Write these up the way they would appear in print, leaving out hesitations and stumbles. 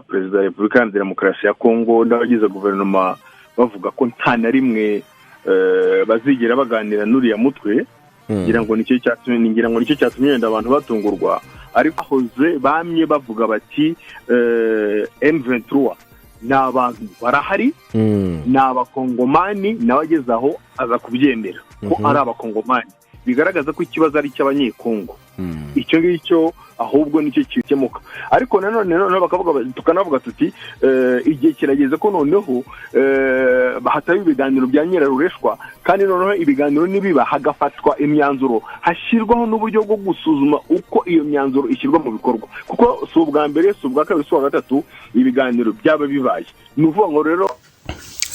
Perezida wa Repubulika ya Demokarasi ya Kongo n'abagize guverinoma bavuga ko nta na rimwe bazigera baganira n'uriya mutwe. ngira ngo nicyo cyatumye wenda abantu batungurwa, ariko hoze bamye bavuga bati M23 n'abantu barahari, n'abakongomani n'abageze aho aza kubyemera ko ari abakongomani, bigaragaza ko ikibazo ari cy'abanyekongo. Icyo ngicyo ahubwo nicyo cyemuka. Ariko nanone bakavuga, tukanavuga tuti igihe kirageze ko noneho bahataye ibiganiro bya Nyirarureshwa, kandi noneho ibiganiro nibiba hagafatwa imyanzuro, hashyirwaho n'uburyo bwo gusuzuma uko iyo myanzuro ishyirwa mu bikorwa, kuko si ubwa mbere, si ubwa kabiri, si ubwa gatatu ibiganiro byaba bibaye. Ni ukuvuga ngo rero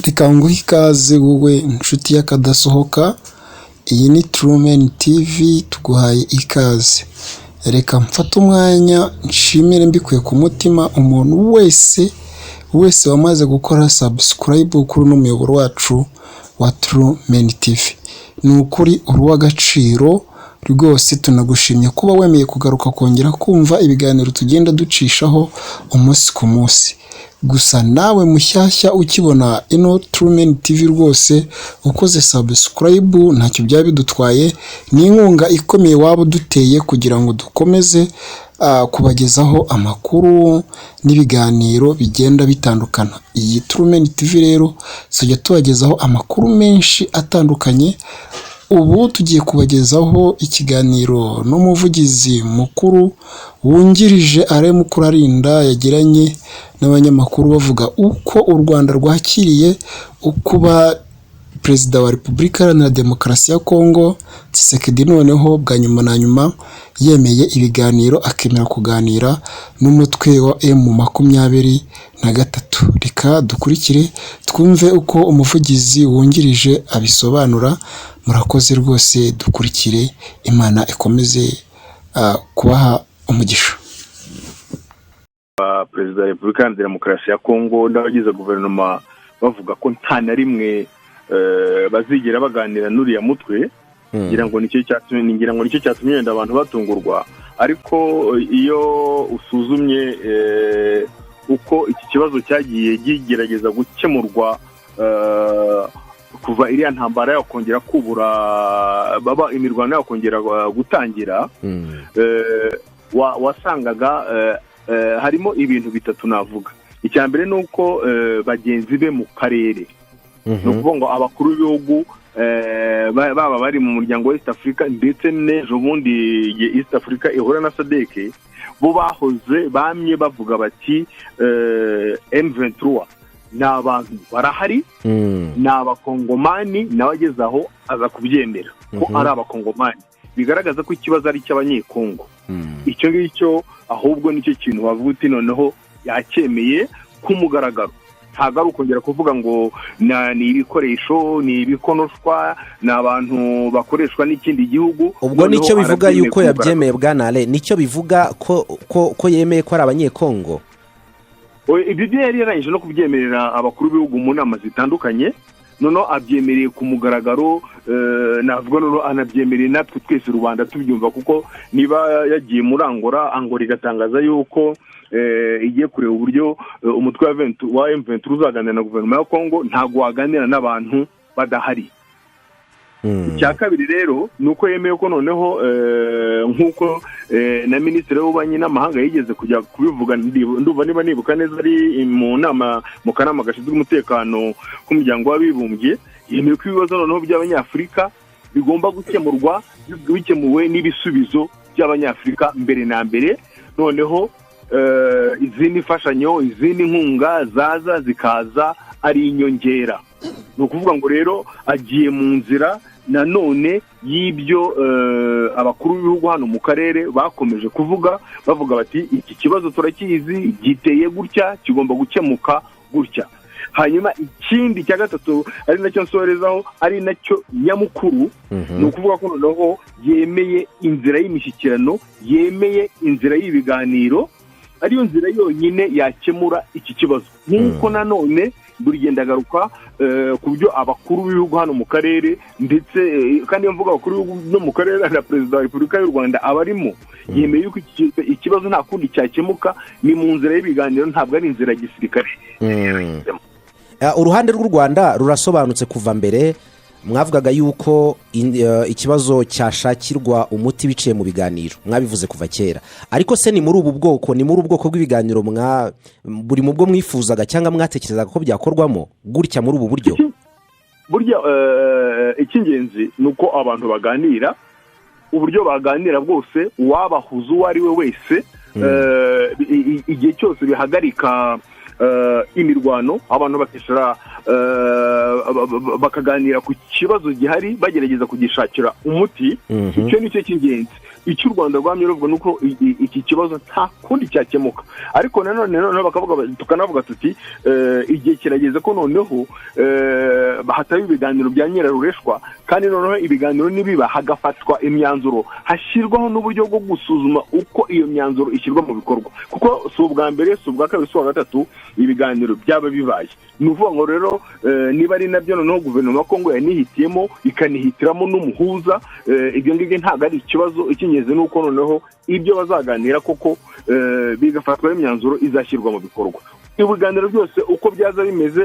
reka nguhe ikaze wowe inshuti y'akadasohoka. Iyi ni Truman TV, tuguhaye ikaze. Reka mfate umwanya nshimire mbikuye ku mutima umuntu wese wamaze gukora subscribe kuri uno muyoboro wacu wa Truman TV. Ni ukuri uruw'agaciro rwose, tunagushimye kuba wemeye kugaruka kongera kumva ibiganiro tugenda ducishaho umunsi ku munsi. Gusa nawe mushyashya ukibona ino Truman TV rwose ukoze subscribe ntacyo byaba bidutwaye, ni inkunga ikomeye waba duteye kugira ngo dukomeze kubagezaho amakuru n'ibiganiro bigenda bitandukana. Iyi Truman TV rero tujya tubagezaho amakuru menshi atandukanye. Ubu tugiye kubagezaho ikiganiro n'umuvugizi mukuru wungirije Mukurarinda yagiranye n'abanyamakuru bavuga uko u Rwanda rwakiriye ukuba Perezida wa Repubulika Iharanira Demokarasi ya Kongo Tshisekedi noneho bwa nyuma na nyuma yemeye ibiganiro, akemera kuganira n'umutwe wa M23. Reka dukurikire twumve uko umuvugizi wungirije abisobanura. Murakoze rwose, dukurikire. Imana ikomeze kubaha umugisha. Perezida wa Repubulika ya Demokarasi ya Kongo n'abagize guverinoma bavuga ko nta na rimwe bazigera baganira n'uriya mutwe. ngira ngo nicyo cyatumye wenda abantu batungurwa, ariko iyo usuzumye uko iki kibazo cyagiye gigerageza gukemurwa kuva iriya ntambara yakongera kubura, baba imirwano yakongera gutangira, wasangaga harimo ibintu bitatu navuga. Icya mbere ni uko bagenzi be mu karere, ni ukuvuga ngo abakuru b'ibihugu baba bari mu muryango wa East Africa ndetse n'ejo bundi East Africa ihura na SADC, bo bahoze bamye bavuga bati M23 n'abantu barahari, n'abakongomani n'abageze aho aza kubyemera ko ari abakongomani, bigaragaza ko ikibazo ari cy'abanyekongo. Icyo ngicyo ahubwo nicyo kintu bavuga uti noneho yacyemeye ku mugaragaro. Ntabwo ari ukongera kuvuga ngo ni ibikoresho, ni ibikonoshwa, ni abantu bakoreshwa n'ikindi gihugu. Ubwo nicyo bivuga yuko yabyemeye bwanale, nicyo bivuga ko yemeye ko ari abanyekongo. Ibi byo yari yarangije no kubyemerera abakuru b'ibihugu mu nama zitandukanye, noneho abyemereye ku mugaragaro. Navuga noneho anabyemereye natwe twese rubanda tubyumva, kuko niba yagiye muri Angola igatangaza yuko igiye kureba uburyo umutwe wa M23 uzaganira na guverinoma ya Kongo, ntabwo waganira n'abantu badahari. Icya kabiri rero ni uko yemeye ko noneho nk'uko na minisitiri w'ububanyi n'amahanga yigeze kujya kubivuga, ndumva niba nibuka neza ari mu nama mu kanama gashinzwe umutekano k'umuryango w'abibumbye, yemeye ko ibibazo noneho by'abanyafurika bigomba gukemurwa bikemuwe n'ibisubizo by'abanyafurika mbere na mbere. Noneho izindi mfashanyo, izindi nkunga zaza zikaza ari inyongera. Ni ukuvuga ngo rero agiye mu nzira nanone y'ibyo abakuru b'ibihugu hano mu karere bakomeje kuvuga, bavuga bati iki kibazo turakizi, giteye gutya, kigomba gukemuka gutya. Hanyuma ikindi cya gatatu ari nacyo nsorezaho, ari nacyo nyamukuru, ni ukuvuga ko noneho yemeye inzira y'imishyikirano, yemeye inzira y'ibiganiro, ariyo nzira yonyine yakemura iki kibazo. Nk'uko nanone buri genda agaruka ku byo abakuru b'ibihugu hano mu karere ndetse kandi iyo mvuga abakuru b'ibihugu no mu karere na perezida wa repubulika y'u Rwanda abarimo yemeye yuko ikibazo nta kundi cyakemuka ni mu nzira y'ibiganiro ntabwo ari inzira ya gisirikare. Uruhande rw'u Rwanda rurasobanutse kuva mbere mwavugaga yuko ikibazo cyashakirwa umuti biciye mu biganiro mwabivuze kuva kera ariko se ni muri ubu bwoko bw'ibiganiro buri mu bwo mwifuzaga cyangwa mwatekerezaga ko byakorwamo gutya muri ubu buryo? Burya icy'ingenzi ni uko abantu baganira uburyo baganira bwose wabahuza uwo ari we wese igihe cyose bihagarika imirwano abantu bakishira bakaganira ku kibazo gihari bagerageza kugishakira umuti. Icyo nicyo cy'ingenzi icyo u Rwanda rwamye ruvuga nuko iki kibazo nta kundi cyakemuka ariko nanone bakavuga tukanavuga tuti igihe kirageze ko noneho bahataye ibiganiro bya nyirarureshwa kandi noneho ibiganiro nibiba hagafatwa imyanzuro hashyirwaho n'uburyo bwo gusuzuma uko iyo myanzuro ishyirwa mu bikorwa kuko si ubwa mbere si ubwa kabiri si ubwa gatatu ibiganiro byaba bibaye. Ni ukuvuga ngo rero niba ari nabyo noneho guverinoma ya Kongo yanihitiyemo ikanihitiramo n'umuhuza ibyo ngibyo ntabwo ari ikibazo icy'ingenzi ni uko noneho ibyo bazaganira koko bigafatwaho imyanzuro izashyirwa mu bikorwa. Ibiganiro byose uko byaza bimeze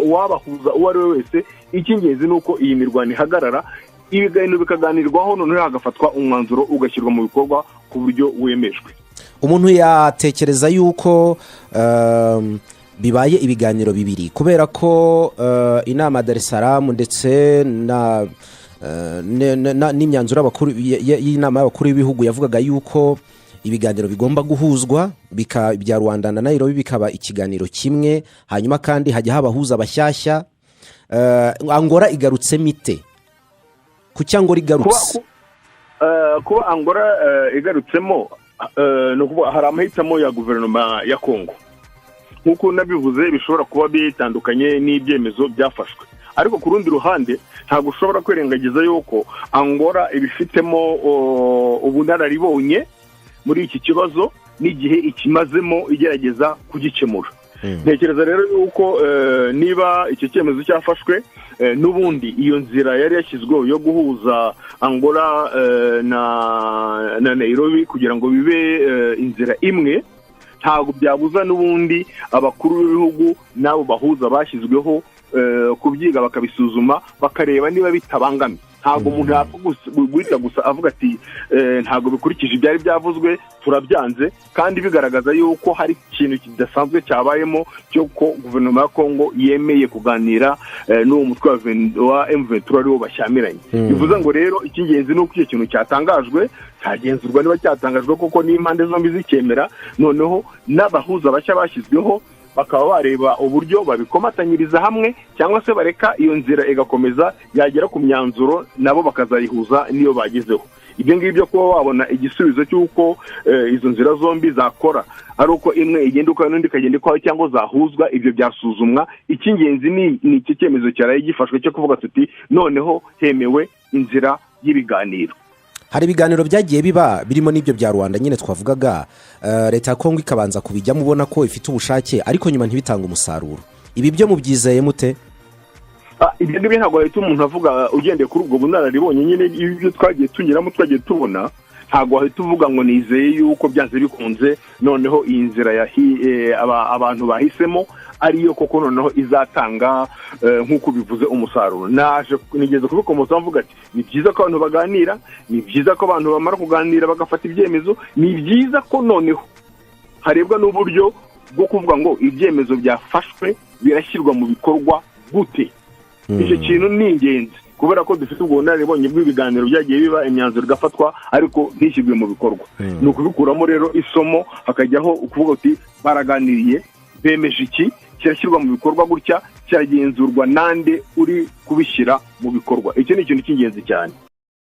wabahuza uwo ari we wese icy'ingenzi ni uko iyi mirwano ihagarara ibiganiro bikaganirwaho noneho hagafatwa umwanzuro ugashyirwa mu bikorwa ku buryo wemejwe. Umuntu yatekereza yuko bibaye ibiganiro bibiri kubera ko inama Dar es Salaam ndetse n'imyanzuro y'inama y'abakuru b'ibihugu yavugaga yuko ibiganiro bigomba guhuzwa bya Rwanda na Nairobi bikaba ikiganiro kimwe hanyuma kandi hajya habahuza abashyashya. Angola igarutse mite ku cyangwa igarutse kuba Angola igarutsemo no kuba hari amahitamo ya guverinoma ya Kongo nkuko nabivuze bishobora kuba bitandukanye n'ibyemezo byafashwe ariko ku rundi ruhande ntabwo ushobora kwirengagiza yuko Angola ibifitemo ubunararibonye muri iki kibazo n'igihe ikimazemo igerageza kugikemura. Ntekereza rero yuko niba icyo cyemezo cyafashwe n'ubundi iyo nzira yari yashyizweho yo guhuza Angola na Nairobi kugira ngo bibe inzira imwe ntabwo byabuza n'ubundi abakuru b'ibihugu n'abo bahuza bashyizweho kubyiga bakabisuzuma bakareba niba bitabangamye. Ntabwo umuntu yapfa guhita gusa avuga ati ntabwo bikurikije ibyari byavuzwe turabyanze kandi bigaragaza yuko hari ikintu kidasanzwe cyabayemo cyo ko guverinoma ya Kongo yemeye kuganira n'uwo mutwe wa M23 ariwo bashyamiranye. Bivuze ngo rero icy'ingenzi ni uko icyo kintu cyatangajwe cyagenzurwa niba cyatangajwe koko n'impande zombi zikemera noneho n'abahuza bashya bashyizweho bakaba bareba uburyo babikomatanyiriza hamwe cyangwa se bareka iyo nzira igakomeza yagera ku myanzuro nabo bakazayihuza niyo bagezeho. Ibyo ngibyo kuba wabona igisubizo cy'uko izo nzira zombi zakora ari uko imwe igenda uko n'undi ikagenda uko cyangwa zahuzwa ibyo byasuzumwa. Icy'ingenzi ni iki cyemezo cyaraye gifashwe cyo kuvuga tuti noneho hemewe inzira y'ibiganiro. Hari ibiganiro byagiye biba birimo n'ibyo bya Rwanda nyine twavugaga leta ya Kongo ikabanza kubijyamo ubona ko ifite ubushake ariko nyuma ntibitanga umusaruro. Ibi byo mubyizeye mute? Ibyo ngibyo ntabwo ahita umuntu avuga ugendeye kuri ubwo bunararibonye nyine ibyo twagiye tunyuramo twagiye tubona ntabwo ahita uvuga ngo nizeye yuko byanze bikunze noneho iyi nzira abantu bahisemo ariyo koko noneho izatanga nk'uko bivuze umusaruro. Nigeze kubikomoza mvuga ati ni byiza ko abantu baganira ni byiza ko abantu bamara kuganira bagafata ibyemezo ni byiza ko noneho harebwa n'uburyo bwo kuvuga ngo ibyemezo byafashwe birashyirwa mu bikorwa gute. Icyo kintu ni ingenzi kubera ko dufite ubwo bunararibonye bw'ibiganiro byagiye biba imyanzuro igafatwa ariko ntishyirwe mu bikorwa. Ni ukubikuramo rero isomo hakajyaho ukuvuga uti baraganiriye bemeje iki kirashyirwa mu bikorwa gutya kiragenzurwa nande uri kubishyira mu bikorwa. Icyo ni ikintu cy'ingenzi cyane.